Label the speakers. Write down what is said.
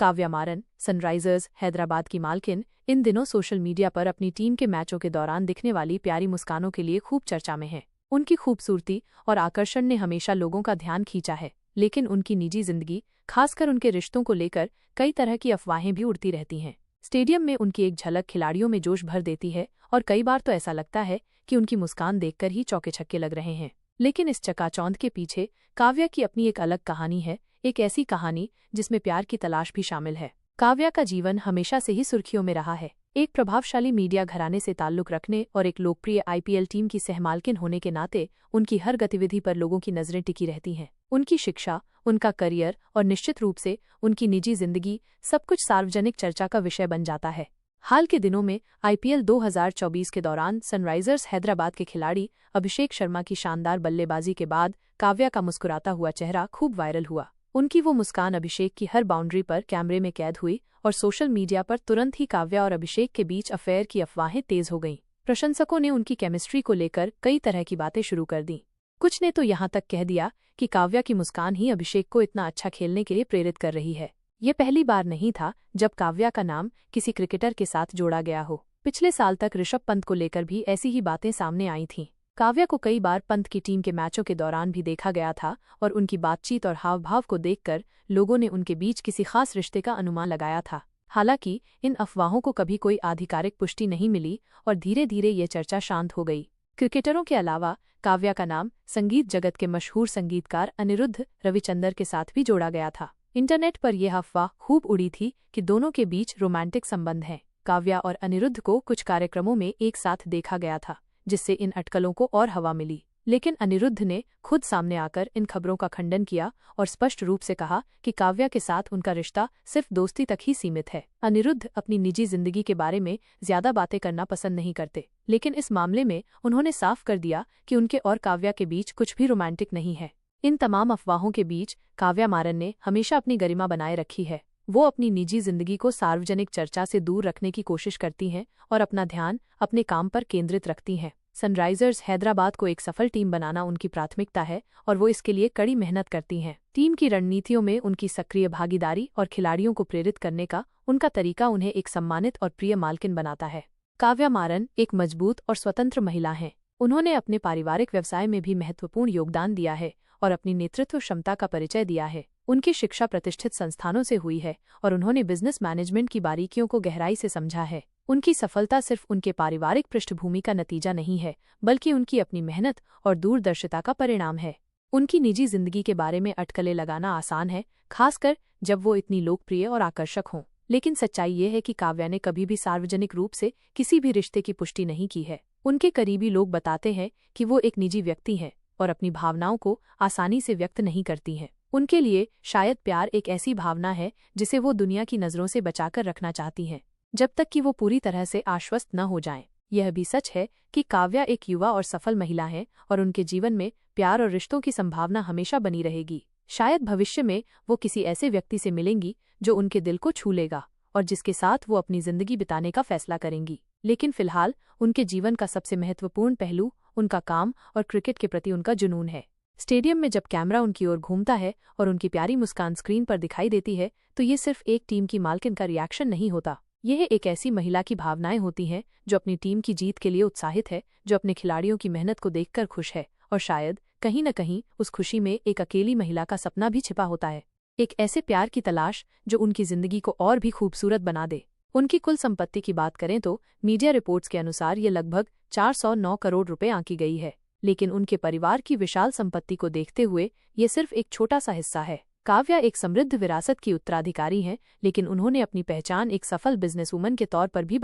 Speaker 1: काव्या मारन, Sunrisers Hyderabad की मालकिन, इन दिनों सोशल मीडिया पर अपनी टीम के मैचों के दौरान दिखने वाली प्यारी मुस्कानों के लिए खूब चर्चा में हैं। उनकी खूबसूरती और आकर्षण ने हमेशा लोगों का ध्यान खींचा है, लेकिन उनकी निजी जिंदगी, खासकर उनके रिश्तों को लेकर कई तरह की अफवाहें भी उड़ती रहती हैं। स्टेडियम में उनकी एक झलक खिलाड़ियों में जोश भर देती है और कई बार तो ऐसा लगता है कि उनकी मुस्कान देखकर ही चौके छक्के लग रहे हैं। लेकिन इस चकाचौंध के पीछे काव्या की अपनी एक अलग कहानी है, एक ऐसी कहानी जिसमें प्यार की तलाश भी शामिल है। काव्या का जीवन हमेशा से ही सुर्खियों में रहा है। एक प्रभावशाली मीडिया घराने से ताल्लुक रखने और एक लोकप्रिय आईपीएल टीम की सहमालकिन होने के नाते उनकी हर गतिविधि पर लोगों की नजरें टिकी रहती हैं। उनकी शिक्षा, उनका करियर और निश्चित रूप से उनकी निजी जिंदगी, सब कुछ सार्वजनिक चर्चा का विषय बन जाता है। हाल के दिनों में आईपीएल 2024 के दौरान सनराइजर्स हैदराबाद के खिलाड़ी अभिषेक शर्मा की शानदार बल्लेबाजी के बाद काव्या का मुस्कुराता हुआ चेहरा खूब वायरल हुआ। उनकी वो मुस्कान अभिषेक की हर बाउंड्री पर कैमरे में कैद हुई और सोशल मीडिया पर तुरंत ही काव्या और अभिषेक के बीच अफेयर की अफवाहें तेज हो गईं। प्रशंसकों ने उनकी केमिस्ट्री को लेकर कई तरह की बातें शुरू कर दी। कुछ ने तो यहाँ तक कह दिया कि काव्या की मुस्कान ही अभिषेक को इतना अच्छा खेलने के लिए प्रेरित कर रही है। ये पहली बार नहीं था जब काव्या का नाम किसी क्रिकेटर के साथ जोड़ा गया हो। पिछले साल तक ऋषभ पंत को लेकर भी ऐसी ही बातें सामने आई थीं। काव्या को कई बार पंत की टीम के मैचों के दौरान भी देखा गया था और उनकी बातचीत और हावभाव को देखकर लोगों ने उनके बीच किसी खास रिश्ते का अनुमान लगाया था। हालांकि इन अफवाहों को कभी कोई आधिकारिक पुष्टि नहीं मिली और धीरे धीरे ये चर्चा शांत हो गई। क्रिकेटरों के अलावा काव्या का नाम संगीत जगत के मशहूर संगीतकार अनिरुद्ध रविचंद्र के साथ भी जोड़ा गया था। इंटरनेट पर यह अफवाह खूब उड़ी थी कि दोनों के बीच रोमांटिक संबंध हैं। काव्या और अनिरुद्ध को कुछ कार्यक्रमों में एक साथ देखा गया था, जिससे इन अटकलों को और हवा मिली। लेकिन अनिरुद्ध ने खुद सामने आकर इन खबरों का खंडन किया और स्पष्ट रूप से कहा कि काव्या के साथ उनका रिश्ता सिर्फ दोस्ती तक ही सीमित है। अनिरुद्ध अपनी निजी जिंदगी के बारे में ज्यादा बातें करना पसंद नहीं करते, लेकिन इस मामले में उन्होंने साफ कर दिया कि उनके और काव्या के बीच कुछ भी रोमांटिक नहीं है। इन तमाम अफवाहों के बीच काव्या मारन ने हमेशा अपनी गरिमा बनाए रखी है। वो अपनी निजी जिंदगी को सार्वजनिक चर्चा से दूर रखने की कोशिश करती हैं और अपना ध्यान अपने काम पर केंद्रित रखती हैं। सनराइजर्स हैदराबाद को एक सफल टीम बनाना उनकी प्राथमिकता है और वो इसके लिए कड़ी मेहनत करती हैं। टीम की रणनीतियों में उनकी सक्रिय भागीदारी और खिलाड़ियों को प्रेरित करने का उनका तरीका उन्हें एक सम्मानित और प्रिय मालकिन बनाता है। काव्या मारन एक मजबूत और स्वतंत्र महिला हैं। उन्होंने अपने पारिवारिक व्यवसाय में भी महत्वपूर्ण योगदान दिया है और अपनी नेतृत्व क्षमता का परिचय दिया है। उनकी शिक्षा प्रतिष्ठित संस्थानों से हुई है और उन्होंने बिजनेस मैनेजमेंट की बारीकियों को गहराई से समझा है। उनकी सफलता सिर्फ उनके पारिवारिक पृष्ठभूमि का नतीजा नहीं है, बल्कि उनकी अपनी मेहनत और दूरदर्शिता का परिणाम है। उनकी निजी जिंदगी के बारे में अटकलें लगाना आसान है, खासकर जब वो इतनी लोकप्रिय और आकर्षक हों। लेकिन सच्चाई ये है कि काव्या ने कभी भी सार्वजनिक रूप से किसी भी रिश्ते की पुष्टि नहीं की है। उनके करीबी लोग बताते हैं कि वो एक निजी व्यक्ति हैं और अपनी भावनाओं को आसानी से व्यक्त नहीं करती हैं। उनके लिए शायद प्यार एक ऐसी भावना है जिसे वो दुनिया की नज़रों से बचाकर रखना चाहती हैं, जब तक कि वो पूरी तरह से आश्वस्त न हो जाएं। यह भी सच है कि काव्या एक युवा और सफल महिला हैं और उनके जीवन में प्यार और रिश्तों की संभावना हमेशा बनी रहेगी। शायद भविष्य में वो किसी ऐसे व्यक्ति से मिलेंगी जो उनके दिल को छू लेगा और जिसके साथ वो अपनी जिंदगी बिताने का फैसला करेंगी। लेकिन फिलहाल उनके जीवन का सबसे महत्वपूर्ण पहलू उनका काम और क्रिकेट के प्रति उनका जुनून है। स्टेडियम में जब कैमरा उनकी ओर घूमता है और उनकी प्यारी मुस्कान स्क्रीन पर दिखाई देती है, तो ये सिर्फ एक टीम की मालकिन का रिएक्शन नहीं होता। यह एक ऐसी महिला की भावनाएं होती हैं जो अपनी टीम की जीत के लिए उत्साहित है, जो अपने खिलाड़ियों की मेहनत को देखकर खुश है और शायद कहीं न कहीं उस खुशी में एक अकेली महिला का सपना भी छिपा होता है। एक ऐसे प्यार की तलाश जो उनकी जिंदगी को और भी खूबसूरत बना दे। उनकी कुल संपत्ति की बात करें तो मीडिया रिपोर्ट्स के अनुसार ये लगभग 409 करोड़ रुपए आंकी गई है, लेकिन उनके परिवार की विशाल संपत्ति को देखते हुए ये सिर्फ एक छोटा सा हिस्सा है। काव्या एक समृद्ध विरासत की उत्तराधिकारी हैं, लेकिन उन्होंने अपनी पहचान एक सफल बिजनेसवुमन के तौर पर भी